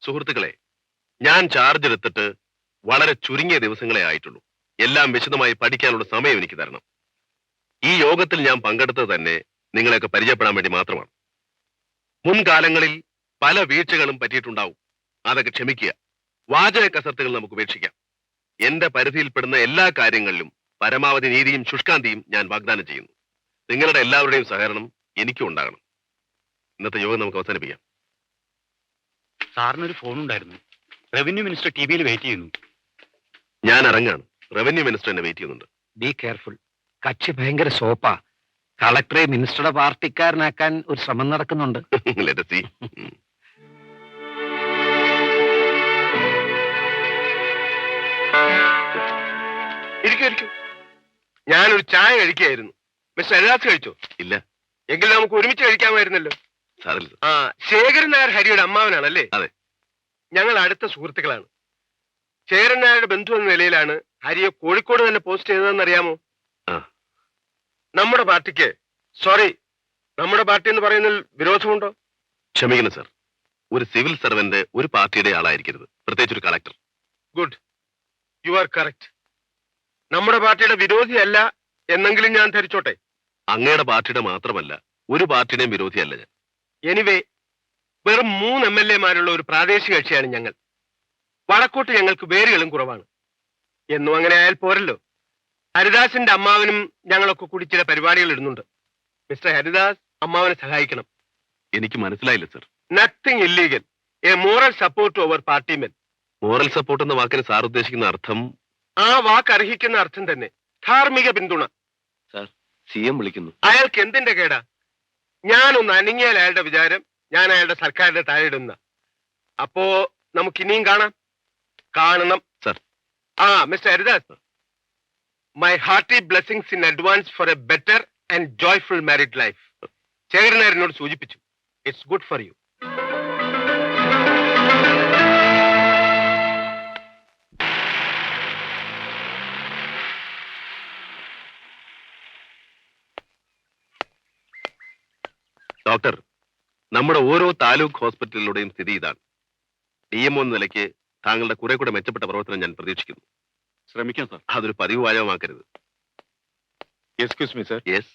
സുഹൃത്തുക്കളെ, ഞാൻ ചാർജ് എടുത്തിട്ട് വളരെ ചുരുങ്ങിയ ദിവസങ്ങളെ ആയിട്ടുള്ളൂ. എല്ലാം വിശദമായി പഠിക്കാനുള്ള സമയം എനിക്ക് തരണം. ഈ യോഗത്തിൽ ഞാൻ പങ്കെടുത്തത് തന്നെ നിങ്ങളെയൊക്കെ പരിചയപ്പെടാൻ വേണ്ടി മാത്രമാണ്. മുൻകാലങ്ങളിൽ പല വീഴ്ചകളും പറ്റിയിട്ടുണ്ടാവും. അതൊക്കെ ക്ഷമിക്കുക. വാചക കസർത്തുകൾ നമുക്ക് ഉപേക്ഷിക്കാം. എന്റെ പരിധിയിൽപ്പെടുന്ന എല്ലാ കാര്യങ്ങളിലും പരമാവധി നീതിയും ശുഷ്കാന്തിയും ഞാൻ വാഗ്ദാനം ചെയ്യുന്നു. നിങ്ങളുടെ എല്ലാവരുടെയും സഹകരണം എനിക്കും ഉണ്ടാകണം. ഇന്നത്തെ യോഗം നമുക്ക് അവസാനിപ്പിക്കാം. സാറിനൊരു ഫോൺ ഉണ്ടായിരുന്നു. റവന്യൂ മിനിസ്റ്റർ ടി വിയിൽ വെയിറ്റ് ചെയ്യുന്നു. ഞാൻ ഇറങ്ങാണ്. റവന്യൂ മിനിസ്റ്റർ എന്നെ വെയിറ്റ് ചെയ്യുന്നുണ്ട്. Be careful. കക്ഷി ഭയങ്കര സോപ്പാ. കളക്ടറെ മിനിസ്റ്ററുടെ പാർട്ടിക്കാരനാക്കാൻ ഒരു ശ്രമം നടക്കുന്നുണ്ട്. Let us see. ഇരിക്കൂ. ഞാനൊരു ചായ കഴിക്കുകയായിരുന്നു. മിസ്റ്റർ ഹരിദാസ് കഴിച്ചോ? ഇല്ല. എങ്കിൽ നമുക്ക് ഒരുമിച്ച് കഴിക്കാമായിരുന്നല്ലോ. സാറില്ല. ആ, ശേഖരൻ നായർ ഹരിയുടെ അമ്മാവനാണല്ലേ? അതെ. ഞങ്ങൾ അടുത്ത സുഹൃത്തുക്കളാണ്. ശേഖരൻ നായരുടെ ബന്ധു എന്ന നിലയിലാണ് ഹരിയെ കോഴിക്കോട് തന്നെ പോസ്റ്റ് ചെയ്തതെന്ന് അറിയാമോ? ആ. നമ്മുടെ പാർട്ടി എന്ന് പറയുന്നതിൽ വിരോധമുണ്ടോ? ക്ഷമിക്കണം സാർ. ഒരു സിവിൽ സർവന്റ് ഒരു പാർട്ടിയുടെ ആളായിരിക്കരുത്, പ്രത്യേകിച്ച് ഒരു collector. Good, you are correct. നമ്മുടെ പാർട്ടിയുടെ വിരോധിയല്ല എന്നെങ്കിലും ഞാൻ ധരിച്ചോട്ടെ. അങ്ങയുടെ പാർട്ടിയുടെ മാത്രമല്ല, ഒരു പാർട്ടിയുടെയും വിരോധിയല്ല ഞാൻ. എനിവേ, വെറും 3 MLA-മാരുള്ള ഒരു പ്രാദേശിക കക്ഷിയാണ് ഞങ്ങൾ. വടക്കോട്ട് ഞങ്ങൾക്ക് വേരുകളും കുറവാണ്. എന്നും അങ്ങനെ ആയാൽ പോരല്ലോ. ഹരിദാസിന്റെ അമ്മാവനും ഞങ്ങളൊക്കെ കൂടി ചില പരിപാടികൾ ഇടുന്നുണ്ട്. മിസ്റ്റർ ഹരിദാസ് അമ്മാവനെ സഹായിക്കണം. എനിക്ക് മനസ്സിലായില്ല sir. Nothing illegal, A moral support over party men. Moral support എന്ന വാക്കിന് സാർ ഉദ്ദേശിക്കുന്ന അർത്ഥം? ആ വാക്ക് അർഹിക്കുന്ന അർത്ഥം തന്നെ, ധാർമ്മിക പിന്തുണ. സാർ, CM വിളിക്കുന്നു. അയാൾക്ക് എന്തിന്റെ കേടാ? ഞാനൊന്ന് അനങ്ങിയാൽ അയാളുടെ വിചാരം ഞാൻ അയാളുടെ സർക്കാരിന്റെ താഴെ ഇടുന്ന. അപ്പോ നമുക്ക് ഇനിയും കാണണം sir. Mister Haridas, my hearty blessings in advance for a better and joyful married life. Sekharan നായരിനോട് സൂചിപ്പിച്ചു. It's good for you. Doctor, നമ്മുടെ ഓരോ താലൂക്ക് ഹോസ്പിറ്റലിലൂടെയും സ്ഥിതി ഇതാണ്. DMO എന്ന നിലയ്ക്ക് താങ്കളുടെ കുറെ കൂടെ മെച്ചപ്പെട്ട പ്രവർത്തനം ഞാൻ പ്രതീക്ഷിക്കുന്നു. ശ്രമിക്കാം സാർ. അതൊരു പതിവ് വാചകമാക്കരുത്. Excuse me sir. യെസ്.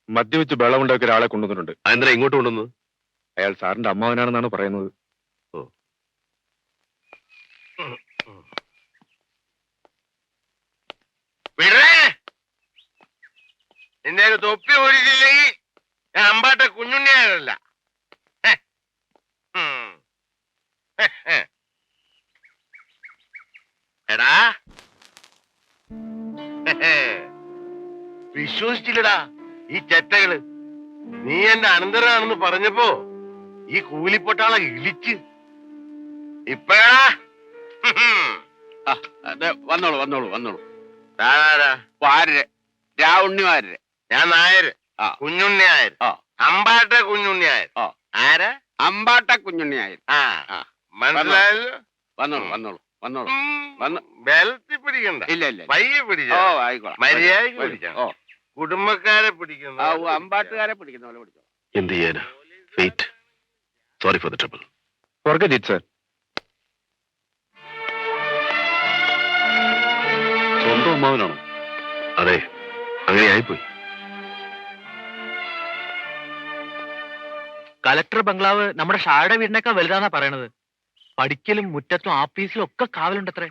മദ്യവെച്ച് ബഹളമുണ്ടാക്കിയ ഒരാളെ കൊണ്ടുവന്നിട്ടുണ്ട്. അതെന്താ ഇങ്ങോട്ട് കൊണ്ടുവന്നത്? അയാൾ സാറിന്റെ അമ്മാവനാണെന്നാണ് പറയുന്നത്. ഓ. എന്റെ തൊപ്പി ഓടിച്ചില്ലെങ്കിൽ ഞാൻ അമ്പാട്ട കുഞ്ഞുണ്ണിയായതല്ല. എടാ, വിശ്വസിച്ചില്ലടാ ഈ ചെറ്റകള്. നീ എന്റെ അനന്തരനാണെന്ന് പറഞ്ഞപ്പോ ഈ കൂലിപ്പൊട്ടാളെ ഇളിച്ച്. ഇപ്പഴാ വന്നോളൂ. ഉണ്ണിമാര്. ഞാൻ നായര്. കുഞ്ഞുണ്ണി നായർ. അമ്പാട്ട കുഞ്ഞുണ്ണി നായർ. ആരാ? അമ്പാട്ട കുഞ്ഞുണ്ണിയായി. മനസ്സിലായല്ലോ. വന്നോളൂ. ബലത്തിൽ പിടിക്കണ്ട. ഇല്ല. പയ്യെ പിടിച്ച. ആയിക്കോളാം. മര്യാദക്ക് പിടിക്കണം. കുടുംബക്കാരെ പിടിക്കണം. അമ്പാട്ടുകാരെ പിടിക്കുന്ന പോലെ പിടിച്ചോ. എന്ത് ചെയ്യാനാ? Wait. Sorry for the trouble. Forget it, sir. സ്വന്തം അമ്മാവനാണോ? അതെ, അങ്ങനെ ആയിപ്പോയി. കലക്ടർ ബംഗ്ലാവ് നമ്മുടെ ഷായുടെ വീടിനേക്കാൾ വലുതാന്നാ പറയണത്. പഠിക്കലും മുറ്റത്തും ആഫീസിലും ഒക്കെ കാവലുണ്ടത്രേ.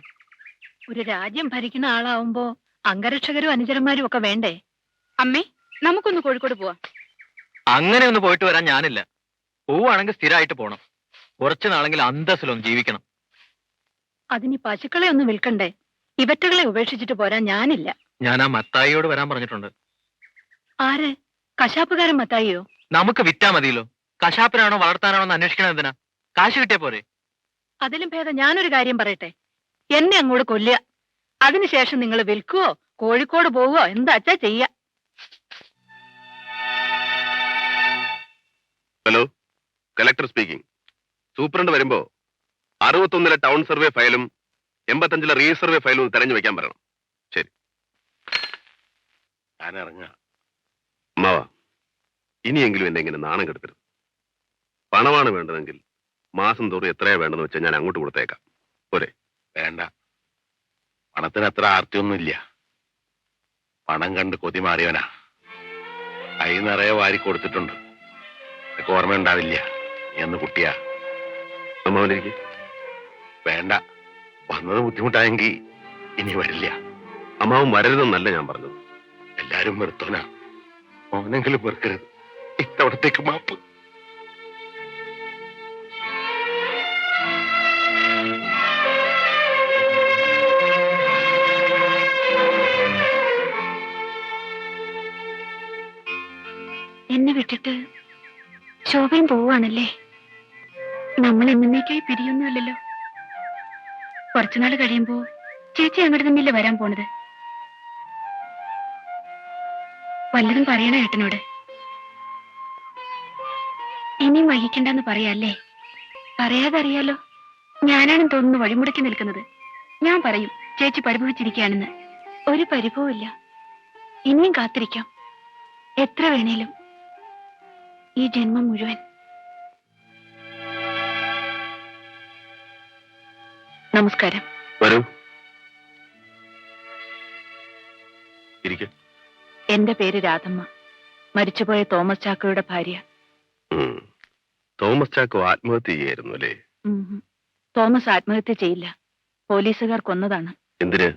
ഒരു രാജ്യം ഭരിക്കുന്ന ആളാവുമ്പോ അംഗരക്ഷകരും അനുചരന്മാരും ഒക്കെ വേണ്ടേ? അമ്മേ, നമുക്കൊന്ന് കോഴിക്കോട് പോവാം. അങ്ങനെ ഒന്ന് പോയിട്ട് വരാൻ ഞാനില്ല. പോവാണെങ്കിൽ സ്ഥിരമായിട്ട് പോണം. കുറച്ചു നാളെങ്കിൽ അന്തസ്സിലൊന്ന് ജീവിക്കണം. അതിന് പശുക്കളെ ഒന്ന് വിൽക്കണ്ടേ? ഇവറ്റകളെ ഉപേക്ഷിച്ചിട്ട് പോരാൻ ഞാനില്ല. ഞാൻ ആ മത്തായിയോട് വരാൻ പറഞ്ഞിട്ടുണ്ട്. ആര്? കശാപ്പുകാരൻ മത്തായിയോ? നമുക്ക് വിറ്റാ മതിയല്ലോ. കശാപ്പിനാണോ വളർത്താനാണോ എന്ന് അന്വേഷിക്കണത് എന്തിനാ? കാശ് കിട്ടിയ പോരെ? അതിലും ഭേദം ഞാനൊരു കാര്യം പറയട്ടെ. എന്നെ അങ്ങോട്ട് കൊല്ലുക. അതിനുശേഷം നിങ്ങൾ വിൽക്കുവോ കോഴിക്കോട് പോവുകയോ എന്താച്ചാ ചെയ്യ. Hello, collector speaking. സൂപ്രണ്ട് വരുമ്പോ 61 ടൗൺ സർവേ ഫയലും 85 റീസർവേ ഫയലും തെരഞ്ഞു വെക്കാൻ പറയണം. ശരി, ഞാൻ ഇറങ്ങാം. അമ്മാവാ, ഇനിയെങ്കിലും എന്നെ ഇങ്ങനെ നാണം കെടുത്തരുത്. പണമാണ് വേണ്ടതെങ്കിൽ മാസം തോറും എത്രയാ വേണ്ടെന്ന് വെച്ചാൽ ഞാൻ അങ്ങോട്ട് കൊടുത്തേക്കാം. പോരെ? വേണ്ട, പണത്തിന് അത്ര ആർത്തിയൊന്നുമില്ല. പണം കണ്ട് കൊതി മാറിയവനാ. കൈ നിറയെ വാരി കൊടുത്തിട്ടുണ്ട്. എനിക്ക് ഓർമ്മയുണ്ടാവില്ല. നീ അന്ന് കുട്ടിയാ. അമ്മാവനിരിക്കെ. വേണ്ട, വന്നത് ബുദ്ധിമുട്ടായെങ്കിൽ ഇനി വരില്ല. അമ്മാവൻ വരരുതെന്നല്ല ഞാൻ പറഞ്ഞത്. എല്ലാരും വെറുത്തോനാ. മോനെങ്കിലും വെറുക്കരുത്. ഇത്തവണത്തേക്ക് മാപ്പ്. എന്നെ വിട്ടിട്ട് ശോഭയും പോവാണല്ലേ? നമ്മൾ എന്നേക്കായി പിരിയൊന്നുമല്ലല്ലോ. കുറച്ചുനാൾ കഴിയുമ്പോ ചേച്ചി അങ്ങോട്ട് തന്നെയല്ലേ വരാൻ പോണത്. വല്ലതും പറയണ ഏട്ടനോട്. ഇനിയും വൈകിക്കണ്ടെന്ന് പറയാല്ലേ? പറയാതെ അറിയാലോ. ഞാനാണെന്ന് തോന്നുന്നു വഴിമുടക്കി നിൽക്കുന്നത്. ഞാൻ പറയും ചേച്ചി പരിഭവിച്ചിരിക്കുകയാണെന്ന്. ഒരു പരിഭവവും ഇല്ല. ഇനിയും കാത്തിരിക്കാം, എത്ര വേണേലും, ഈ ജന്മം മുഴുവൻ. നമസ്കാരം. വരൂ, ഇരിക്കെ. എന്റെ പേര് രാധമ്മ, മരിച്ചുപോയ തോമസ് ചാക്കോയുടെ ഭാര്യ. തോമസ് ചാക്കോ ആത്മഹത്യ ചെയ്യായിരുന്നു അല്ലേ? തോമസ് ആത്മഹത്യ ചെയ്യില്ല. പോലീസുകാർ കൊന്നതാണ്. എന്തിന്?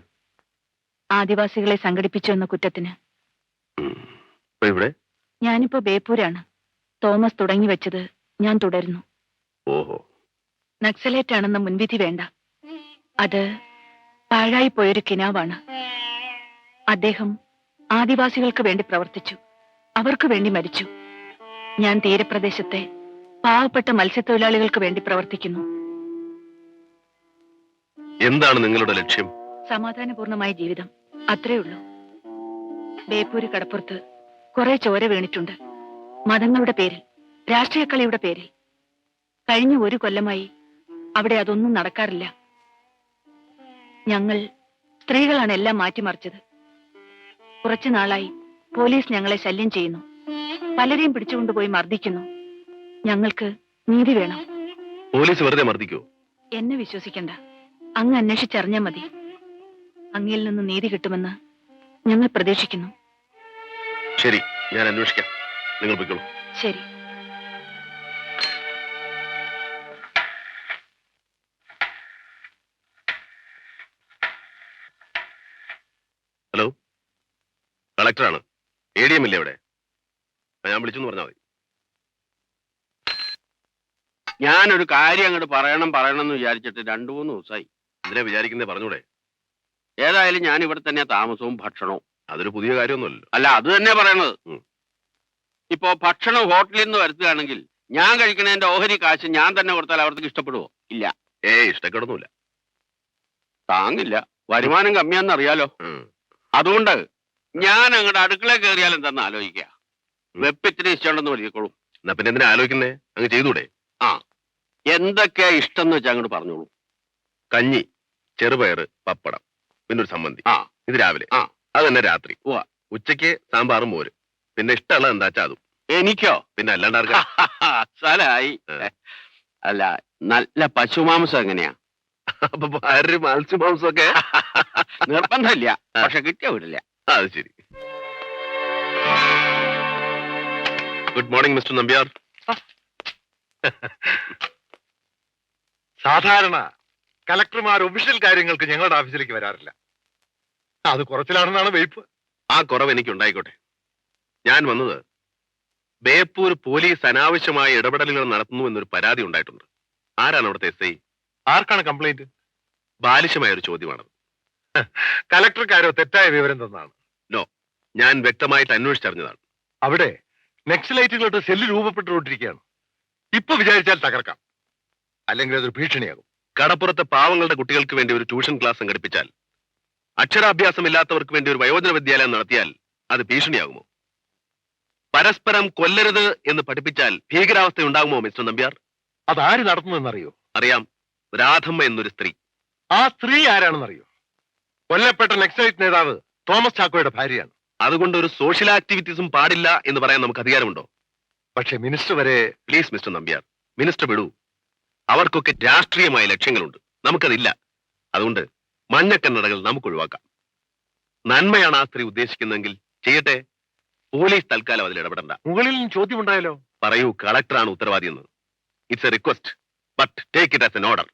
ആദിവാസികളെ സംഘടിപ്പിച്ചു എന്ന കുറ്റത്തിന്. ഇപ്പൊ ഇവിടെ? ഞാനിപ്പോ ബേപ്പൂരാണ്. തോമസ് തുടങ്ങി വെച്ചത് ഞാൻ തുടരുന്നു. ഓഹോ. നക്സലേറ്റ് ആണെന്ന മുൻവിധി വേണ്ട. അത് പാഴായി പോയൊരു കിനാവാണ്. അദ്ദേഹം ആദിവാസികൾക്ക് വേണ്ടി പ്രവർത്തിച്ചു, അവർക്ക് വേണ്ടി മരിച്ചു. ഞാൻ തീരപ്രദേശത്തെ പാവപ്പെട്ട മത്സ്യത്തൊഴിലാളികൾക്ക് വേണ്ടി പ്രവർത്തിക്കുന്നു. എന്താണ് നിങ്ങളുടെ ലക്ഷ്യം? സമാധാനപൂർണമായ ജീവിതം, അത്രേ ഉള്ളൂ. ബേപ്പൂര് കടപ്പുറത്ത് കുറെ ചോര വീണിട്ടുണ്ട്. മതങ്ങളുടെ പേരിൽ, രാഷ്ട്രീയ കളിയുടെ പേരിൽ. കഴിഞ്ഞ ഒരു കൊല്ലമായി അവിടെ അതൊന്നും നടക്കാറില്ല. ഞങ്ങൾ സ്ത്രീകളാണ് എല്ലാം മാറ്റിമറിച്ചത്. കുറച്ചു നാളായി പോലീസ് ഞങ്ങളെ ശല്യം ചെയ്യുന്നു. പലരെയും പിടിച്ചുകൊണ്ടുപോയി മർദ്ദിക്കുന്നു. ഞങ്ങൾക്ക് നീതി വേണം. പോലീസ് വെറുതെ മർദ്ദിക്കോ? എന്നെ വിശ്വസിക്കണ്ട, അങ്ങ് അന്വേഷിച്ചറിഞ്ഞാൽ മതി. അങ്ങിൽ നിന്ന് നീതി കിട്ടുമെന്ന് ഞങ്ങൾ പ്രതീക്ഷിക്കുന്നു. ശരി, ഞാൻ അന്വേഷിക്കാം. നിങ്ങൾ പോയിക്കോളൂ. ശരി. ഹലോ, കളക്ടറാണ്. ADM ഇല്ലേ അവിടെ? ഞാൻ വിളിച്ചു പറഞ്ഞാൽ മതി. ഞാനൊരു കാര്യം അങ്ങോട്ട് പറയണം എന്ന് വിചാരിച്ചിട്ട് 2-3 ദിവസമായി. ഇതിനെ വിചാരിക്കുന്നേ പറഞ്ഞൂടെ? ഏതായാലും ഞാൻ ഇവിടെ തന്നെ താമസവും ഭക്ഷണവും. അതൊരു പുതിയ കാര്യമൊന്നുമല്ലോ. അല്ല, അത് തന്നെ പറയണത്. ഇപ്പോ ഭക്ഷണം ഹോട്ടലിൽ നിന്ന് വരുത്തുകയാണെങ്കിൽ ഞാൻ കഴിക്കണതിന്റെ ഓഹരി കാശ് ഞാൻ തന്നെ കൊടുത്താൽ അവർക്ക് ഇഷ്ടപ്പെടുവോ? ഇല്ല. ഇഷ്ടപ്പെടുന്നില്ല. താങ്ങില്ല, വരുമാനം കമ്മിയാന്ന് അറിയാലോ. അതുകൊണ്ട് ഞാൻ അങ്ങോട്ട് അടുക്കള കയറിയാൽ എന്താന്ന് ആലോചിക്കുക. വെപ്പിത്തിന് ഇഷ്ടമുണ്ടെന്ന് വലിയക്കോളൂ. എന്നാ പിന്നെ എന്തിനാ ആലോചിക്കുന്നേ? അങ്ങ് ചെയ്തൂടെ? എന്തൊക്കെയാ ഇഷ്ടം എന്ന് വെച്ചാൽ അങ്ങോട്ട് പറഞ്ഞോളൂ. കഞ്ഞി, ചെറുപയറ്, പപ്പടം, പിന്നെ ഒരു സമ്മന്തി. ഇത് രാവിലെ. അത് തന്നെ രാത്രി. ഉച്ചയ്ക്ക് സാമ്പാറും മോര്. പിന്നെ ഇഷ്ടമുള്ള എന്താ വെച്ചാ അതും. എനിക്കോ? പിന്നെ അല്ലാണ്ടാർക്കാ? സ്ഥലായി. അല്ല, നല്ല പശുമാംസം എങ്ങനെയാ? അപ്പൊ മത്സ്യമാംസമൊക്കെ നിർബന്ധമില്ല, പക്ഷെ കിട്ടിയ വിടില്ല. അത് ശരി. Good morning mister Nambiar. സാധാരണ കലക്ടർമാർ ഒഫീഷ്യൽ കാര്യങ്ങൾക്ക് ഞങ്ങളുടെ ഓഫീസിലേക്ക് വരാറില്ല. അത് കുറച്ചിലാണെന്നാണ് വെയ്പ്പ്. ആ കുറവ് എനിക്ക് ഉണ്ടായിക്കോട്ടെ. ഞാൻ വന്നത് ബേപ്പൂർ പോലീസ് അനാവശ്യമായ ഇടപെടലുകൾ നടത്തുന്നു എന്നൊരു പരാതി ഉണ്ടായിട്ടുണ്ട്. ആരാണ് അവിടുത്തെ SI? ആർക്കാണ് കംപ്ലൈന്റ്? ബാലിശമായ ഒരു ചോദ്യമാണത്. കലക്ടർക്കാരോ തെറ്റായ വിവരം തന്നാണ്? നോ, ഞാൻ വ്യക്തമായിട്ട് അന്വേഷിച്ചറിഞ്ഞതാണ്. അവിടെ നെക്സലൈറ്റുകളുടെ സെല്ല് രൂപപ്പെട്ടുകൊണ്ടിരിക്കുകയാണ്. ഇപ്പൊ വിചാരിച്ചാൽ തകർക്കാം, അല്ലെങ്കിൽ അതൊരു ഭീഷണിയാകും. കടപ്പുറത്തെ പാവങ്ങളുടെ കുട്ടികൾക്ക് വേണ്ടി ഒരു ട്യൂഷൻ ക്ലാസ് സംഘടിപ്പിച്ചാൽ, അക്ഷരാഭ്യാസം ഇല്ലാത്തവർക്ക് വേണ്ടി ഒരു വയോജന വിദ്യാലയം നടത്തിയാൽ അത് ഭീഷണിയാകുമോ? പരസ്പരം കൊല്ലരുത് എന്ന് പഠിപ്പിച്ചാൽ ഭീകരാവസ്ഥ ഉണ്ടാകുമോ മിസ്റ്റർ നമ്പ്യാർ? അതാര് നടത്തുന്നതെന്നറിയോ? അറിയാം, രാധമ്മ എന്നൊരു സ്ത്രീ. ആ സ്ത്രീ ആരാണെന്നറിയോ? കൊല്ലപ്പെട്ട നെക്സലൈറ്റ് നേതാവ് തോമസ് ചാക്കോയുടെ ഭാര്യയാണ്. അതുകൊണ്ട് ഒരു സോഷ്യൽ ആക്ടിവിറ്റീസും പാടില്ല എന്ന് പറയാൻ നമുക്ക് അധികാരമുണ്ടോ? പക്ഷെ മിനിസ്റ്റർ വരെ... പ്ലീസ് മിസ്റ്റർ നമ്പ്യാർ, മിനിസ്റ്റർ വിടൂ. അവർക്കൊക്കെ രാഷ്ട്രീയമായ ലക്ഷ്യങ്ങളുണ്ട്, നമുക്കതില്ല. അതുകൊണ്ട് മഞ്ഞക്കണ്ണടകൾ നമുക്ക് ഒഴിവാക്കാം. നന്മയാണ് ആ സ്ത്രീ ഉദ്ദേശിക്കുന്നതെങ്കിൽ ചെയ്യട്ടെ. പോലീസ് തൽക്കാലം അതിൽ ഇടപെടണ്ട. മുകളിൽ ചോദ്യമുണ്ടായല്ലോ. പറയൂ, കളക്ടറാണ് ഉത്തരവാദി എന്ന്. It's A request, but take it as an order.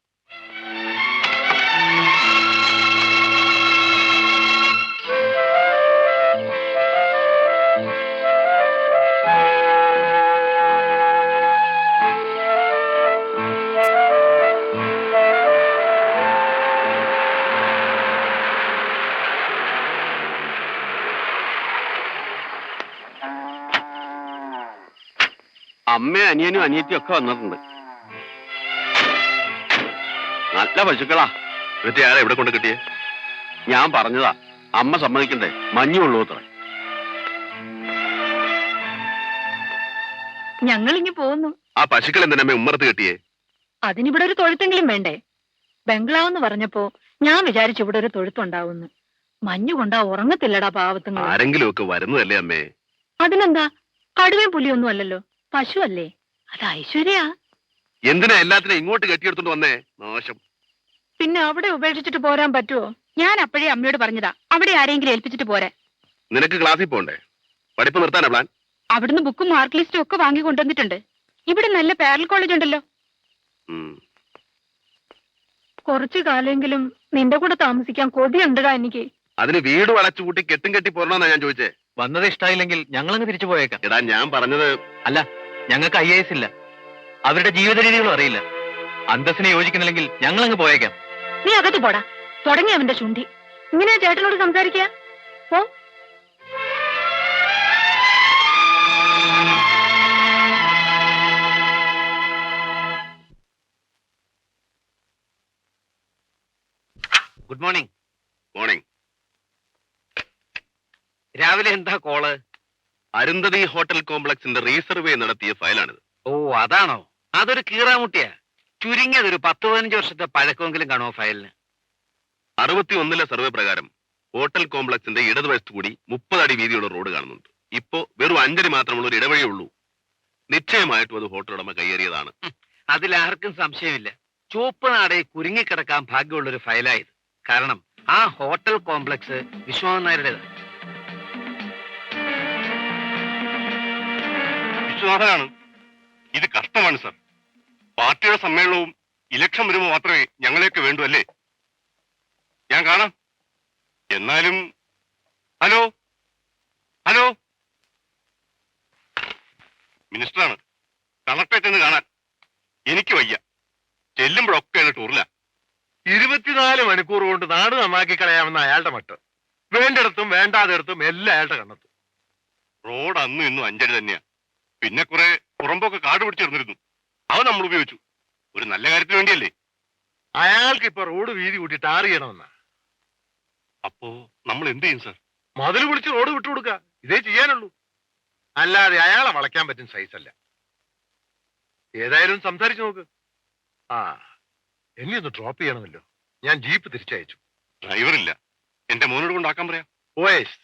അമ്മയും അനിയനും അനിയത്തിയും ഒക്കെ വന്നിട്ടുണ്ട്. നല്ല പശുക്കളാ. എന്നിട്ട് ആരാ ഇവിടെ കൊണ്ട് കിട്ടിയേ? ഞാൻ പറഞ്ഞതാ, അമ്മ സമ്മതിക്കണ്ടേ, മഞ്ഞുള്ളൂ അത്ര. ഞങ്ങൾ ഇങ്ങി പോകുന്നു. ആ പശുക്കൾ എന്തിനമ്മേ ഉമ്മറത്ത് കെട്ടിയേ? അതിനിവിടെ ഒരു തൊഴുത്തെങ്കിലും വേണ്ടേ? ബംഗ്ലാവെന്ന് പറഞ്ഞപ്പോ ഞാൻ വിചാരിച്ചു ഇവിടെ ഒരു തൊഴുത്തുണ്ടാവുന്നു. മഞ്ഞുകൊണ്ടാ ഉറങ്ങത്തില്ലടാ പാവത്തുങ്ങൾ. ആരെങ്കിലും ഒക്കെ വരുന്നതല്ലേ അമ്മേ. അതിനെന്താ, കടുവയും പുലിയൊന്നും അല്ലല്ലോ, പശു അല്ലേ? അത് ഐശ്വര്യ. എന്തിനാ എല്ലാത്തിനും ഇങ്ങോട്ട് കെട്ടിയെടുത്തോണ്ട് വന്നേ? നാശം. പിന്നെ അവിടെ ഉപേക്ഷിച്ചിട്ട് പോരാൻ പറ്റുമോ? ഞാൻ അപ്പോഴേ അമ്മയോട് പറഞ്ഞതാ, അവിടെ ആരെങ്കിലും ഏൽപ്പിച്ചിട്ട് പോരെ. നിനക്ക് ക്ലാസ്സിൽ പോണ്ടേ? പഠിപ്പ് നിർത്താനാ പ്ലാൻ? അവിടുന്ന് ബുക്കും മാർക്ക് ലിസ്റ്റും ഒക്കെ വാങ്ങി കൊണ്ടുവന്നിട്ടുണ്ട്. ഇവിടെ നല്ല പാരൽ കോളേജ് ഉണ്ടല്ലോ. കുറച്ചു കാലെങ്കിലും നിന്റെ കൂടെ താമസിക്കാൻ കൊതിയുണ്ടടാ എനിക്ക്. അതിന് വീട് വളച്ചുകൂട്ടി കെട്ടും കെട്ടി പോരണമെന്നാ ഞാൻ ചോദിച്ചേ. വന്നത് ഇഷ്ടമായില്ലെങ്കിൽ ഞങ്ങളങ്ങ് തിരിച്ചു പോയേക്കാം. എടാ, ഞാൻ പറഞ്ഞത് അല്ല, ഞങ്ങൾക്ക് IAS ഇല്ല, അവരുടെ ജീവിത രീതികളും അറിയില്ല. അന്തസ്സിനെ യോജിക്കുന്നില്ലെങ്കിൽ ഞങ്ങളങ്ങ് പോയേക്കാം. നീ അകത്ത് പോടാ. തുടങ്ങി അവന്റെ ചുണ്ടി. ഇങ്ങനെയാ ചേട്ടനോട് സംസാരിക്കുക? പോ. Good morning. മോർണിംഗ്. രാവിലെ എന്താ കോള്? അരുന്ധതി ഹോട്ടൽ കോംപ്ലക്സിന്റെ റീസർവേ നടത്തിയ ഫയലാണിത്. ഓ, അതാണോ? അതൊരു കീറാമുട്ടിയാ. ചുരുങ്ങിയത് ഒരു 10-15 വർഷത്തെ പഴക്കമെങ്കിലും കാണുമോ ഫയലിന്? 61 സർവേ പ്രകാരം ഹോട്ടൽ കോംപ്ലക്സിന്റെ ഇടതുവശത്ത് കൂടി 30 അടി വീതിയുള്ള റോഡ് കാണുന്നുണ്ട്. ഇപ്പോ വെറും 5 അടി മാത്രമുള്ള ഒരു ഇടവഴിയേ ഉള്ളൂ. നിശ്ചയമായിട്ടും അത് ഹോട്ടൽ ഉടമ കയ്യേറിയതാണ്. അതിലാർക്കും സംശയമില്ല. ചുവപ്പ് നാടയിൽ കുരുങ്ങിക്കിടക്കാൻ ഭാഗ്യമുള്ളൊരു ഫയലായത്. കാരണം ആ ഹോട്ടൽ കോംപ്ലക്സ് വിശ്വനാഥൻ നായരുടേതാണ്. വിശ്വനാഥനാണ്. ഇത് കഷ്ടമാണ് സർ. പാർട്ടിയുടെ സമ്മേളനവും ഇലക്ഷൻ വരുമ്പോൾ മാത്രമേ ഞങ്ങളെയൊക്കെ വേണ്ടൂ അല്ലേ? ഞാൻ കാണാം. എന്നാലും ഹലോ ഹലോ മിനിസ്റ്ററാണ്. കളക്ടറേറ്റ് എന്ന് കാണാൻ എനിക്ക് വയ്യ. ചെല്ലുമ്പോഴൊക്കെ ടൂറില്ല. 24 മണിക്കൂർ കൊണ്ട് നാട് നന്നാക്കി കളയാമെന്ന അയാളുടെ മട്ട്. വേണ്ടിടത്തും വേണ്ടാതിടത്തും എല്ലാം അയാളുടെ കണ്ടെത്തും. റോഡ് അന്നും ഇന്നും 5 അടി തന്നെയാ. പിന്നെ കുറെ പുറമ്പൊക്കെ കാട് പിടിച്ചിരുന്നിരുന്നു. അത് നമ്മൾ ഉപയോഗിച്ചു. ഒരു നല്ല കാര്യത്തിന് വേണ്ടിയല്ലേ? അയാൾക്ക് ഇപ്പൊ റോഡ് വീതി കൂട്ടി ടാർ ചെയ്യണമെന്നാ. അപ്പോ നമ്മൾ എന്ത് ചെയ്യും സർ? മതിൽ പിടിച്ച് റോഡ് വിട്ടുകൊടുക്കുക. ഇതേ ചെയ്യാനുള്ളൂ. അല്ലാതെ അയാളെ വളയ്ക്കാൻ പറ്റും സൈസല്ല. ഏതായാലും സംസാരിച്ചു നോക്ക്. ആ, എന്നെ ഒന്ന് ഡ്രോപ്പ് ചെയ്യണമല്ലോ. ഞാൻ ജീപ്പ് തിരിച്ചയച്ചു. ഡ്രൈവറില്ല. എന്റെ മോനോട് കൊണ്ടാക്കാൻ പറയാം. ഓയസ്